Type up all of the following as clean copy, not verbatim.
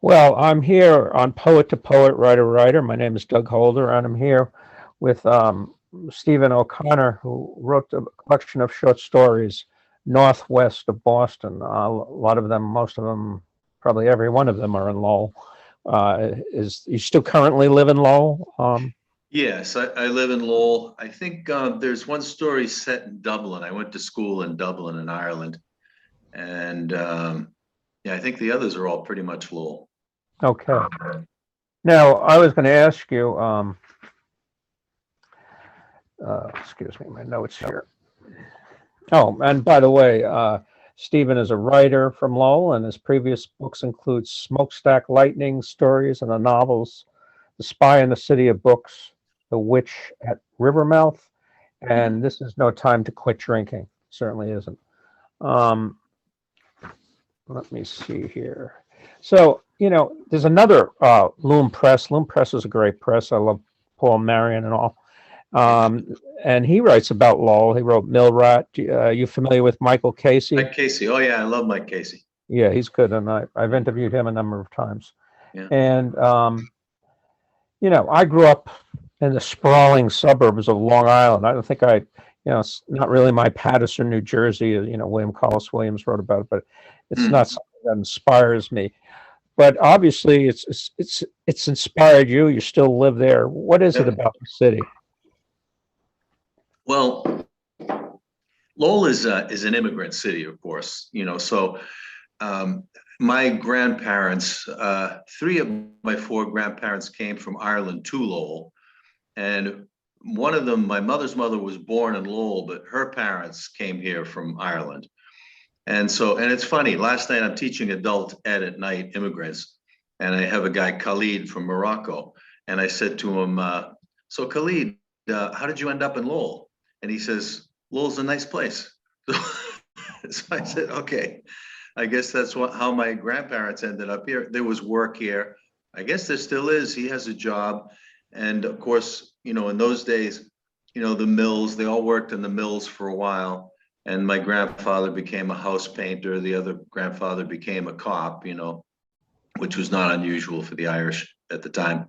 Well, I'm here on Poet to Poet, Writer to Writer. My name is Doug Holder, and I'm here with Stephen O'Connor, who wrote a collection of short stories northwest of Boston. A lot of them, most of them, probably every one of them are in Lowell. Is you still currently live in Lowell? Yes, I live in Lowell. I think there's one story set in Dublin. I went to school in Dublin in Ireland. And yeah, I think the others are all pretty much Lowell. Okay. Now, I was going to ask you. Excuse me, my notes here. Oh, and by the way, Stephen is a writer from Lowell, and his previous books include Smokestack Lightning stories and the novels The Spy in the City of Books, The Witch at Rivermouth, Mhm. and This Is No Time to Quit Drinking. Certainly isn't. Um, Let me see here. So, there's another Loom Press. Loom Press is a great press. I love Paul Marion and all. Um, and he writes about Lowell. He wrote Mill Rat. You familiar with Michael Casey? Mike Casey. Oh yeah, I love Mike Casey. Yeah, he's good, and I've interviewed him a number of times. Yeah. And I grew up in the sprawling suburbs of Long Island. I don't think it's not really my Paterson, New Jersey. William Carlos Williams wrote about it, but it's Hmm. not something that inspires me. But obviously, it's inspired you. You still live there. What is it Yep. about the city? Well, Lowell is an immigrant city, of course. So um, my grandparents, three of my four grandparents came from Ireland to Lowell. And one of them, my mother's mother was born in Lowell, but her parents came here from Ireland. And it's funny, last night I'm teaching adult ed at night, immigrants, and I have a guy, Khalid from Morocco. And I said to him, so Khalid, how did you end up in Lowell? And he says, Lowell's a nice place. So I said, okay, I guess that's how my grandparents ended up here. There was work here. I guess there still is. He has a job. And of course, in those days, the mills, they all worked in the mills for a while. And my grandfather became a house painter. The other grandfather became a cop, which was not unusual for the Irish at the time.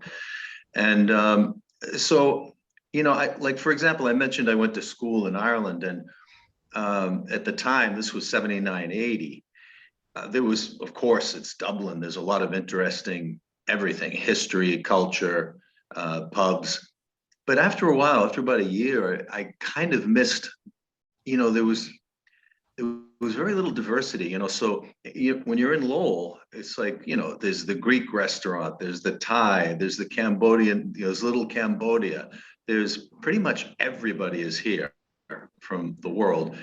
And so, like, for example, I mentioned I went to school in Ireland. And at the time, this was 79, 80. There was, of course, it's Dublin. There's a lot of interesting everything, history, culture, pubs. But after a while, after about a year, I kind of missed, there was very little diversity, So when you're in Lowell, it's like, there's the Greek restaurant, there's the Thai, there's the Cambodian, there's little Cambodia. There's pretty much everybody is here from the world.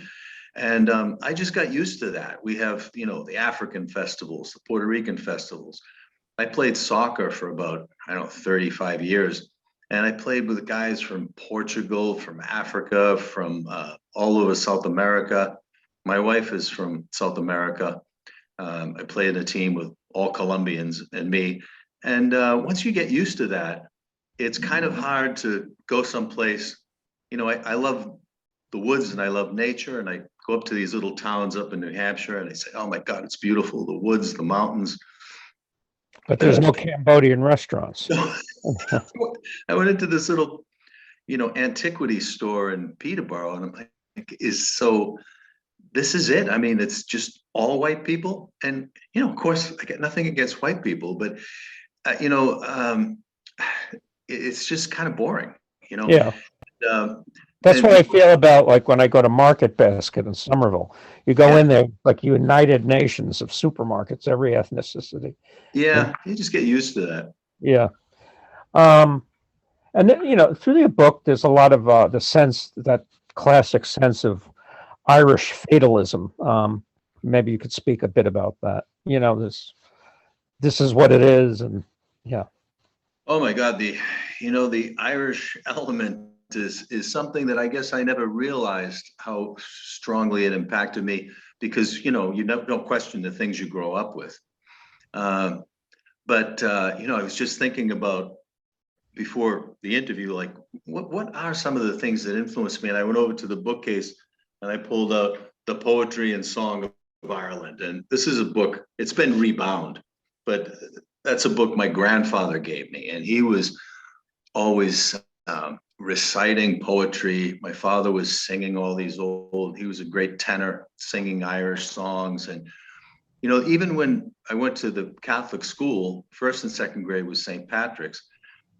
And I just got used to that. We have, the African festivals, the Puerto Rican festivals. I played soccer for about, I don't know, 35 years. And I played with guys from Portugal, from Africa, from all over South America. My wife is from South America. I played in a team with all Colombians and me. And once you get used to that, it's kind of hard to go someplace. I love the woods and I love nature. And I go up to these little towns up in New Hampshire and I say, oh my God, it's beautiful. The woods, the mountains. But there's no Cambodian restaurants. I went into this little, antiquity store in Peterborough, and I'm like, this is it. I mean, it's just all white people. And, of course, I got nothing against white people, but, uh, you know, um, it's just kind of boring, you know. Yeah. Um, That's what and I feel about like when I go to Market Basket in Somerville. You go yeah, in there like United Nations of supermarkets, every ethnicity. And yeah, you just get used to that. yeah. Um, and then, through the book, there's a lot of the sense, that classic sense of Irish fatalism. Maybe you could speak a bit about that. This is what it is. And yeah. Oh my God, the Irish element is something that I guess I never realized how strongly it impacted me because you don't question the things you grow up with. Um, but I was just thinking about before the interview, like what are some of the things that influenced me? And I went over to the bookcase and I pulled out the Poetry and Song of Ireland. And this is a book, it's been rebound, but that's a book my grandfather gave me, and he was always reciting poetry. My father was singing all these he was a great tenor, singing Irish songs. And, even when I went to the Catholic school, first and second grade was St. Patrick's.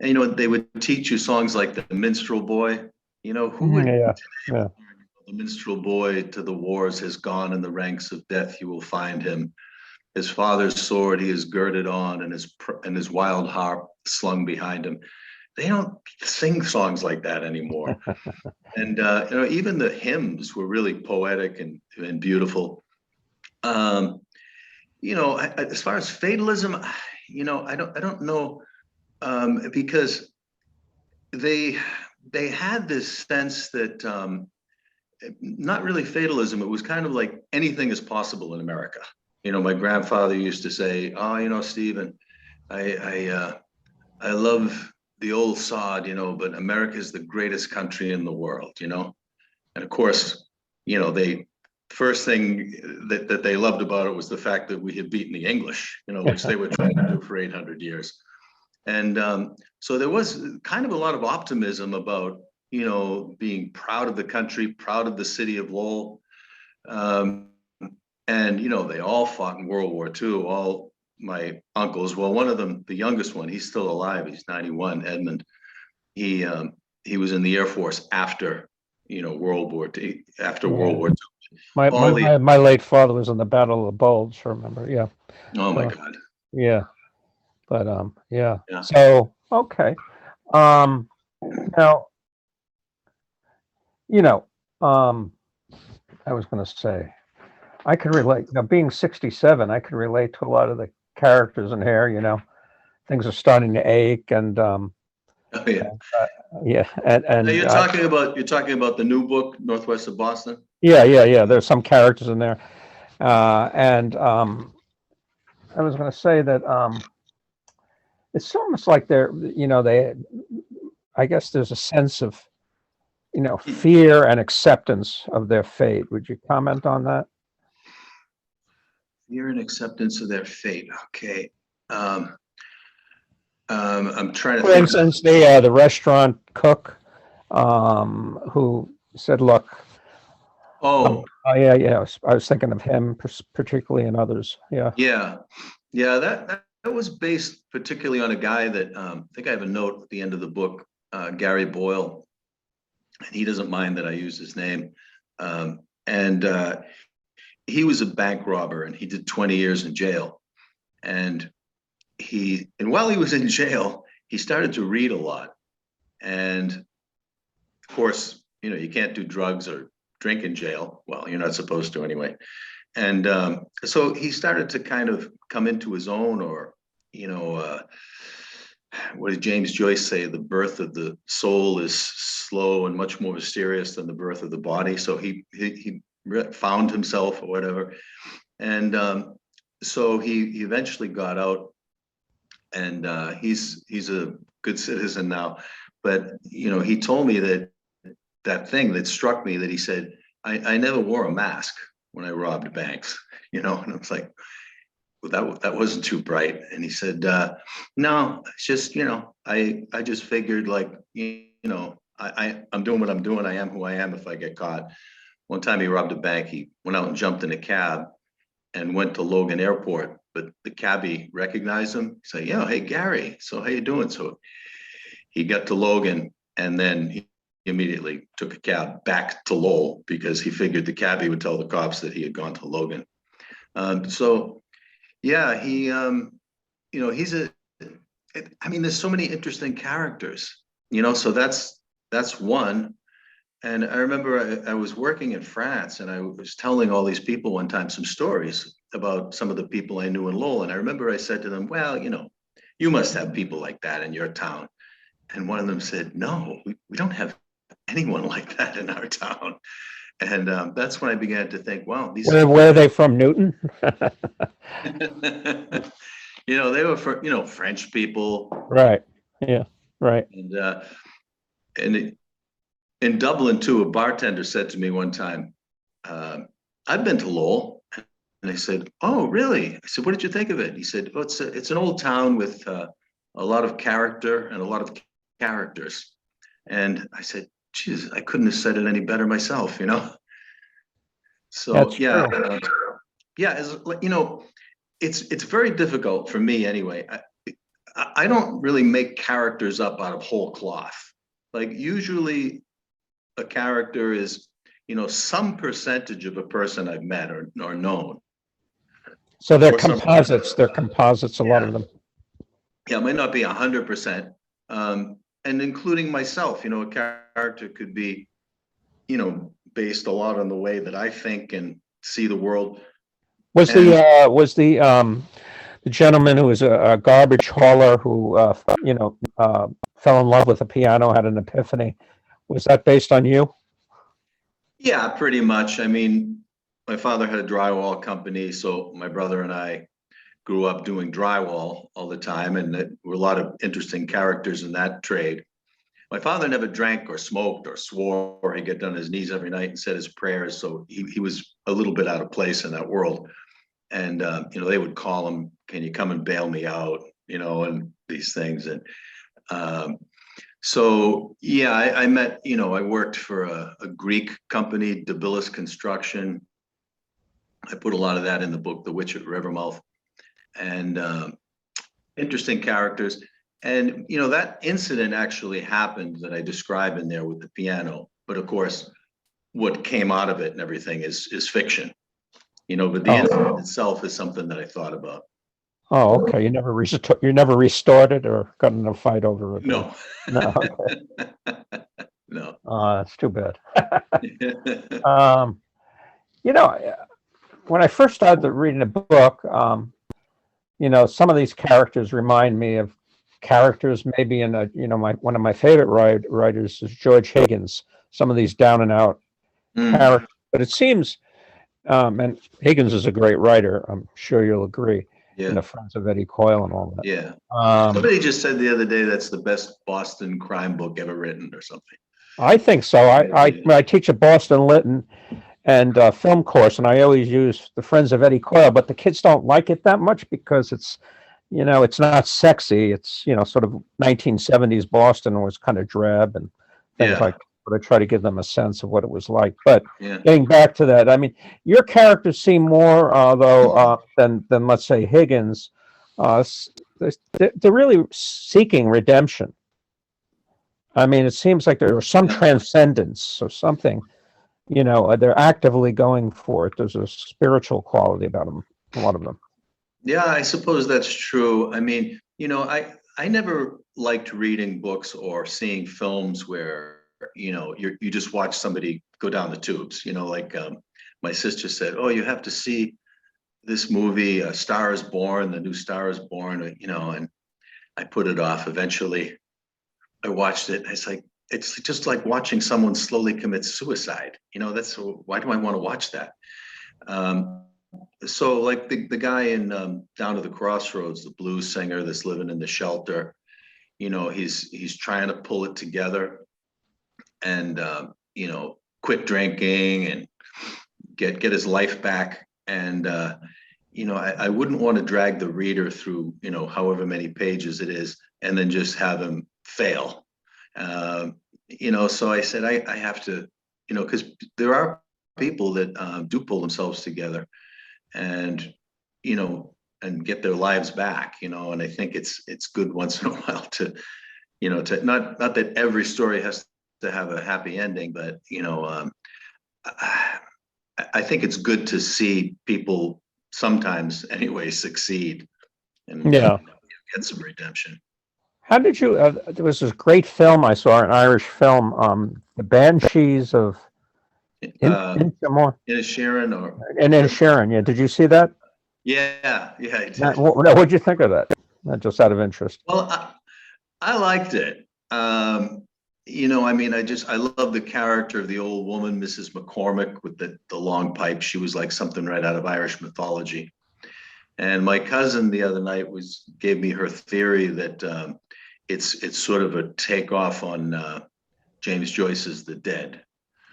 And, they would teach you songs like The Minstrel Boy. Who would Yeah, yeah. the minstrel boy to the wars has gone, in the ranks of death you will find him. His father's sword he is girded on, and his wild harp slung behind him. They don't sing songs like that anymore. And even the hymns were really poetic and beautiful. As far as fatalism, I don't know, because they had this sense that, not really fatalism. It was kind of like anything is possible in America. My grandfather used to say, "Oh, Stephen, I love the old sod, but America is the greatest country in the world." And of course, they first thing that they loved about it was the fact that we had beaten the English, which they were trying to do for 800 years. And so there was kind of a lot of optimism about, being proud of the country, proud of the city of Lowell. And, they all fought in World War II, all my uncles. Well, one of them, the youngest one, he's still alive. He's 91, Edmund. He was in the Air Force after, World War II, after Yeah. World War II. My late father was in the Battle of the Bulge, remember? Yeah. Oh my God. Yeah. But yeah. Yeah. So okay. Now, I was going to say I could relate. Being 67, I could relate to a lot of the characters in here. Things are starting to ache, and Oh, yeah. yeah, Now and you're talking about the new book, Northwest of Boston. yeah. There's some characters in there, and I was going to say that it's almost like they. I guess there's a sense of fear and acceptance of their fate. Would you comment on that? Fear and acceptance of their fate. Okay. I'm trying to For think. instance, the restaurant cook who said, "Look, Oh, yeah." I was thinking of him particularly, and others. Yeah. yeah. Yeah, that was based particularly on a guy that, I think I have a note at the end of the book, Gary Boyle, and he doesn't mind that I use his name. And he was a bank robber, and he did 20 years in jail. And while he was in jail, he started to read a lot. And of course, you can't do drugs or drink in jail. Well, you're not supposed to anyway. And so he started to kind of come into his own, or, what did James Joyce say? The birth of the soul is slow and much more mysterious than the birth of the body. So he found himself, or whatever. And so he eventually got out, and he's a good citizen now. But, he told me that thing that struck me, that he said, I never wore a mask when I robbed banks, and I was like, well, that wasn't too bright. And he said, no, it's just, I just figured, like, I'm doing what I'm doing. I am who I am if I get caught. One time he robbed a bank. He went out and jumped in a cab and went to Logan Airport, but the cabbie recognized him. He said, yeah, hey, Gary, so how you doing? So he got to Logan, and then he immediately took a cab back to Lowell, because he figured the cabbie would tell the cops that he had gone to Logan. So yeah, he's there's so many interesting characters, so that's one. And I remember I was working in France, and I was telling all these people one time some stories about some of the people I knew in Lowell. And I remember I said to them, well, you must have people like that in your town. And one of them said, no, we don't have anyone like that in our town. And that's when I began to think, wow, Where are they from? Newton? they were French people. Right. Yeah. Right. And in Dublin too, a bartender said to me one time, I've been to Lowell. And I said, "Oh, really?" I said, "What did you think of it?" He said, "Oh, it's an old town with a lot of character and a lot of characters." And I said, "Geez, I couldn't have said it any better myself, you know." So That's yeah, true. yeah, as you know, it's very difficult for me anyway. I don't really make characters up out of whole cloth. Like usually a character is, some percentage of a person I've met or known. So they're Or some, composites. They're composites, a lot yeah, of them. yeah, it might not be 100%. And including myself, a character could be, based a lot on the way that I think and see the world. And Was the gentleman who was a garbage hauler who fell in love with the piano, had an epiphany? Was that based on you? yeah, pretty much. I mean, my father had a drywall company, so my brother and I grew up doing drywall all the time, and there were a lot of interesting characters in that trade. My father never drank or smoked or swore. He'd get on his knees every night and said his prayers, so he was a little bit out of place in that world. And they would call him, "Can you come and bail me out?" And these things. And so yeah, I met, I worked for a Greek company, Debilis Construction. I put a lot of that in the book, The Witch at Rivermouth, and interesting characters. And that incident actually happened that I describe in there with the piano. But of course, what came out of it and everything is fiction. But the Oh, incident itself is something that I thought about. oh, okay. You never restored it or got in a fight over it, or No, no? Okay. no. That's too bad. Um, you know, when I first started reading a book, some of these characters remind me of characters maybe in one of my favorite writers is George Higgins. Some of these down and out Mm, characters, but it seems, and Higgins is a great writer. I'm sure you'll agree. yeah, Friends of Eddie Coyle and all yeah. that. Somebody just said the other day that's the best Boston crime book ever written or something. I think so. I teach a Boston Lit and film course, and I always use the Friends of Eddie Coyle, but the kids don't like it that much because it's not sexy. It's sort of 1970s Boston was kind of drab and things Yeah, like. But I try to give them a sense of what it was like. But yeah. getting back to that, I mean, your characters seem more though than let's say Higgins. They're really seeking redemption. I mean, it seems like there was some Yeah. transcendence or something. They're actively going for it. There's a spiritual quality about them, a lot of them. Yeah, I suppose that's true. I mean, I never liked reading books or seeing films where, you just watch somebody go down the tubes, like my sister said, "Oh, you have to see this movie, Star is Born, the new Star is Born," and I put it off. Eventually, I watched it. It's like, it's just like watching someone slowly commit suicide. That's, why do I want to watch that? Um, so like the guy in Down to the Crossroads, the blues singer that's living in the shelter, he's trying to pull it together and quit drinking and get his life back. And I wouldn't want to drag the reader through however many pages it is and then just have him fail. So I said I have to, because there are people that do pull themselves together and and get their lives back, and I think it's good once in a while to to not that every story has to have a happy ending, but I think it's good to see people sometimes anyway succeed and Yeah. get some redemption. How did you? There was this great film I saw, an Irish film, The Banshees of uh Inchmore, in a Sharon or and then Sharon. Yeah, did you see that? yeah, I Now, did. what'd you think of that? Just out of interest. Well, I liked it. I mean, I love the character of the old woman, Mrs. McCormick, with the long pipe. She was like something right out of Irish mythology. And my cousin the other night gave me her theory that it's sort of a takeoff on James Joyce's The Dead.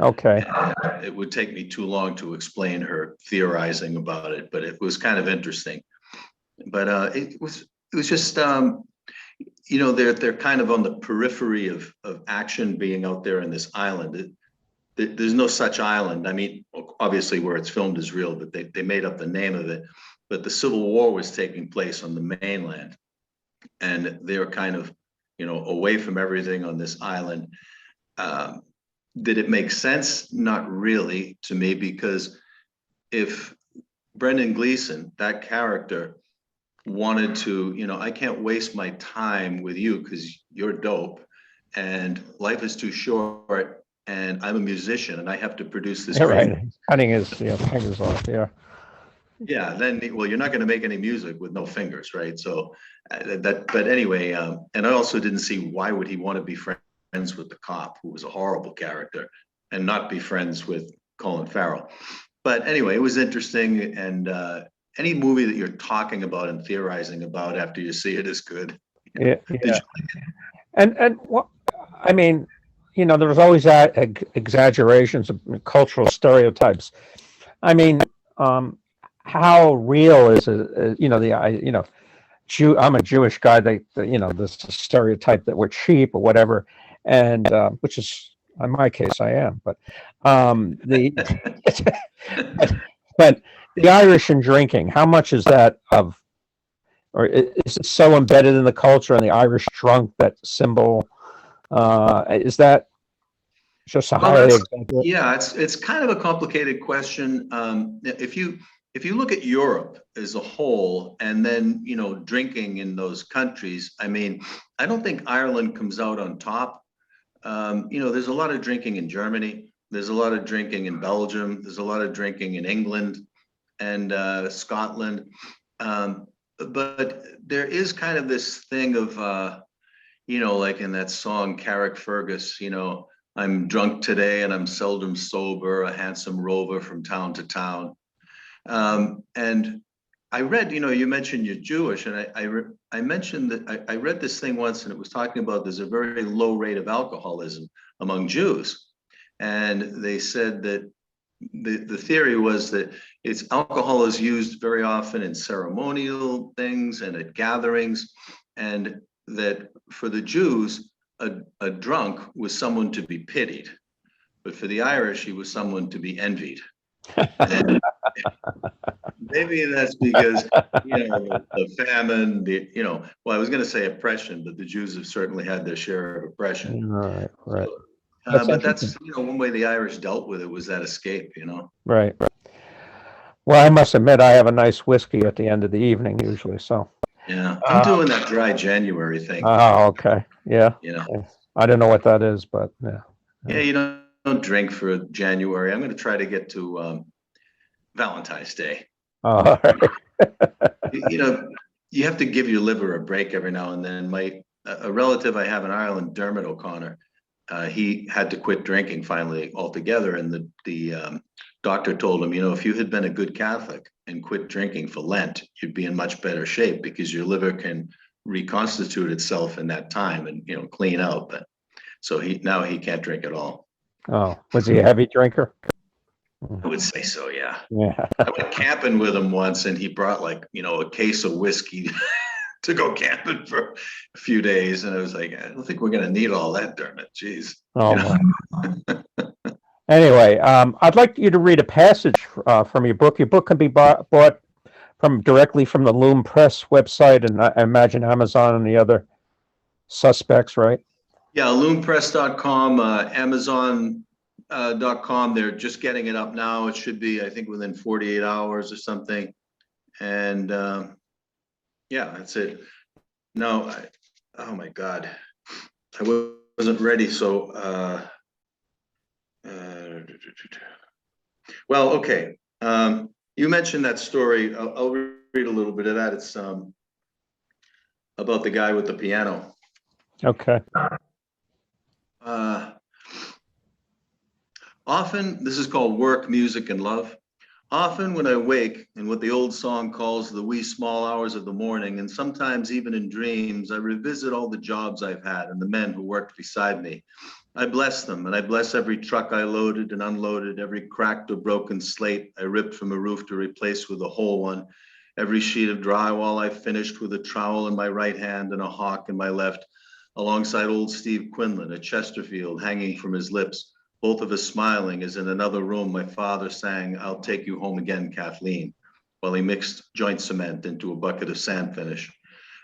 Okay. And it would take me too long to explain her theorizing about it, but it was kind of interesting. But it was just they're kind of on the periphery of action being out there in this island. There's no such island. I mean, obviously where it's filmed is real, but they made up the name of it. But the Civil War was taking place on the mainland, and they're kind of, away from everything on this island. Um, did it make sense? Not really to me, because if Brendan Gleeson, that character, wanted to, I can't waste my time with you because you're dope and life is too short and I'm a musician and I have to produce this You're great. right. He's cutting his fingers off. Yeah. Yeah, then, well, you're not going to make any music with no fingers, right? So but anyway, and I also didn't see why would he want to be friends with the cop, who was a horrible character, and not be friends with Colin Farrell. But anyway, it was interesting, and any movie that you're talking about and theorizing about after you see it is good. Yeah. Did Yeah. you? And what I mean, there's always that exaggerations of cultural stereotypes. I mean, how real is it? I'm a Jewish guy. This stereotype that we're cheap or whatever, and which is in my case I am. But the but the Irish and drinking, how much is that of, or is it so embedded in the culture and the Irish drunk, that symbol? Is that just a Well, highly exaggerated? yeah, it's kind of a complicated question. If you look at Europe as a whole, and then drinking in those countries, I mean, I don't think Ireland comes out on top. There's a lot of drinking in Germany. There's a lot of drinking in Belgium. There's a lot of drinking in England and Scotland. But there is kind of this thing of, like in that song, Carrick Fergus, I'm drunk today and I'm seldom sober, a handsome rover from town to town. And I read, you mentioned you're Jewish, and I mentioned that I read this thing once, and it was talking about there's a very low rate of alcoholism among Jews. And they said that the theory was that alcohol is used very often in ceremonial things and at gatherings, and that for the Jews, a drunk was someone to be pitied, but for the Irish, he was someone to be envied. And maybe that's because the famine, well, I was going to say oppression, but the Jews have certainly had their share of oppression. Right. Right. So, but that's one way the Irish dealt with it was that escape. Right. Well, I must admit, I have a nice whiskey at the end of the evening usually. So. Yeah, I'm doing that dry January thing. Oh, okay. Yeah. Yeah. I don't know what that is, but yeah. Yeah, you don't drink for January. I'm going to try to get to Valentine's Day. All right. You have to give your liver a break every now and then. A relative I have in Ireland, Dermot O'Connor, he had to quit drinking finally altogether, and the doctor told him, if you had been a good Catholic and quit drinking for Lent, you'd be in much better shape because your liver can reconstitute itself in that time and clean out. But so now he can't drink at all. Oh, was he a heavy drinker? I would say so, yeah. Yeah. I went camping with him once, and he brought a case of whiskey to go camping for a few days, and I was like, I don't think we're going to need all that, Dermot. Jeez. Oh, anyway, I'd like you to read a passage from your book. Your book can be bought directly from the Loom Press website, and I imagine Amazon and the other suspects, right? Yeah, loompress.com, Amazon.com. They're just getting it up now. It should be, I think, within 48 hours or something. And yeah, that's it. No, oh my God, I wasn't ready. So, well, okay. You mentioned that story. I'll read a little bit of that. It's about the guy with the piano. Okay. Often, this is called Work, Music, and Love. Often when I wake in what the old song calls the wee small hours of the morning, and sometimes even in dreams, I revisit all the jobs I've had and the men who worked beside me. I bless them, and I bless every truck I loaded and unloaded, every cracked or broken slate I ripped from a roof to replace with a whole one, every sheet of drywall I finished with a trowel in my right hand and a hawk in my left, alongside old Steve Quinlan at Chesterfield hanging from his lips, both of us smiling as in another room my father sang, "I'll take you home again, Kathleen," while he mixed joint cement into a bucket of sand finish.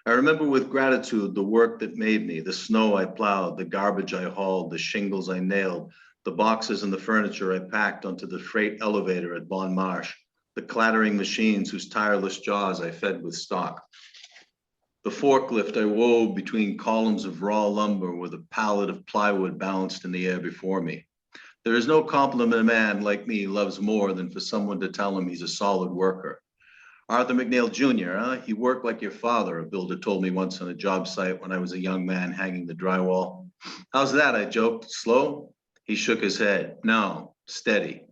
I remember with gratitude the work that made me, the snow I plowed, the garbage I hauled, the shingles I nailed, the boxes and the furniture I packed onto the freight elevator at Bon Marsh, the clattering machines whose tireless jaws I fed with stock. The forklift I wove between columns of raw lumber with a pallet of plywood balanced in the air before me. There is no compliment a man like me loves more than for someone to tell him he's a solid worker. Arthur McNeil Jr., huh? He worked like your father, a builder told me once on a job site when I was a young man hanging the drywall. How's that? I joked. Slow? He shook his head. No, steady.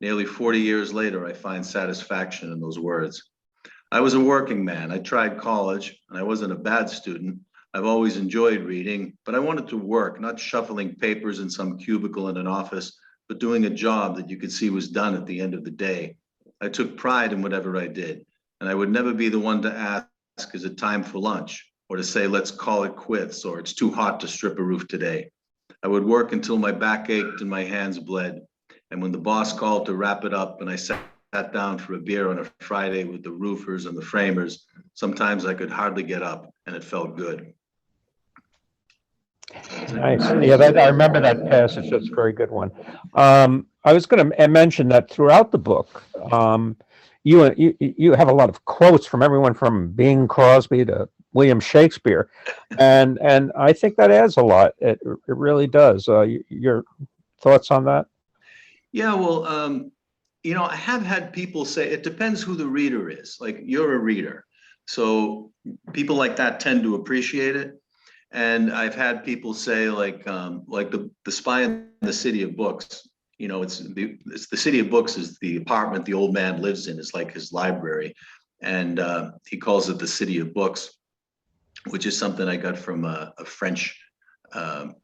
Nearly 40 years later, I find satisfaction in those words. I was a working man. I tried college, and I wasn't a bad student. I've always enjoyed reading, but I wanted to work, not shuffling papers in some cubicle in an office, but doing a job that you could see was done at the end of the day. I took pride in whatever I did. And I would never be the one to ask, is it time for lunch? Or to say, let's call it quits, or it's too hot to strip a roof today. I would work until my back ached and my hands bled. And when the boss called to wrap it up and I sat down for a beer on a Friday with the roofers and the framers, sometimes I could hardly get up and it felt good. Nice. Yeah, I remember that passage. That's a very good one. I was going to mention that throughout the book, you have a lot of quotes from everyone from Bing Crosby to William Shakespeare, and I think that adds a lot. It really does. Your thoughts on that? Yeah, well, I have had people say it depends who the reader is. Like you're a reader, so people like that tend to appreciate it. And I've had people say like the Spy in the City of Books. It's the City of Books is the apartment the old man lives in. It's like his library, and he calls it the City of Books, which is something I got from a French, an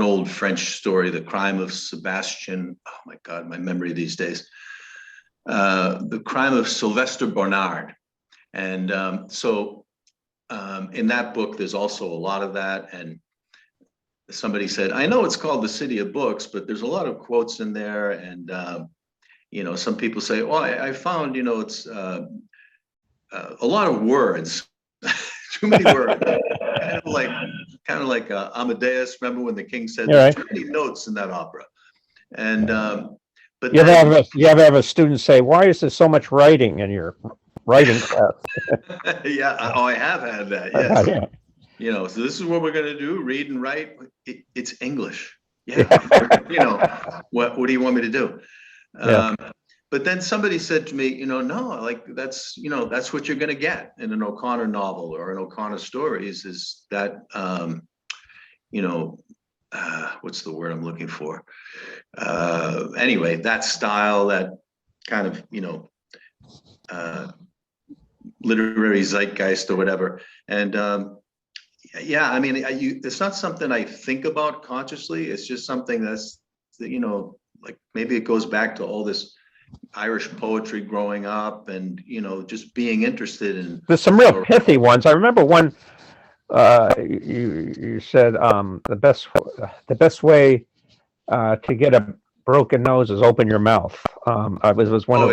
old French story, The Crime of Sebastian. Oh my God, my memory these days. The Crime of Sylvester Bernard, and in that book, there's also a lot of that. And somebody said, I know it's called the City of Books, but there's a lot of quotes in there. And, some people say, oh, I found, it's a lot of words, too many words. kind of like Amadeus. Remember when the king said, there's too many notes in that opera. And, but you ever have a student say, why is there so much writing in your writing class? Yeah. Oh, I have had that. Yes. Yeah. So this is what we're going to do. Read and write. It's English. Yeah. What do you want me to do? But then somebody said to me, no, like that's what you're going to get in an O'Connor novel or an O'Connor stories is that, what's the word I'm looking for? Anyway, that style, that kind of, literary zeitgeist or whatever. And it's not something I think about consciously. It's just something that's, like maybe it goes back to all this Irish poetry growing up and, just being interested in. There's some real pithy ones. I remember one, you said the best way to get a broken nose is open your mouth. Was one of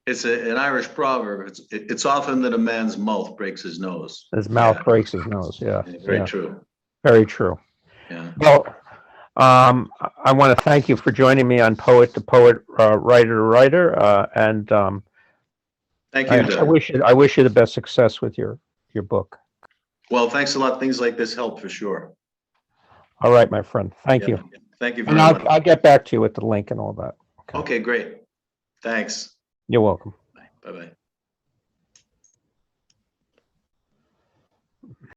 It's an Irish proverb. It's often that a man's mouth breaks his nose. His mouth breaks his nose. Yeah. Very true. Very true. Yeah. Well, I want to thank you for joining me on Poet to Poet, Writer to Writer, and thank you. I wish you the best success with your book. Well, thanks a lot. Things like this help for sure. All right, my friend. Thank you. Thank you very much. I'll get back to you with the link and all that. Okay, great. Thanks. You're welcome. Bye-bye.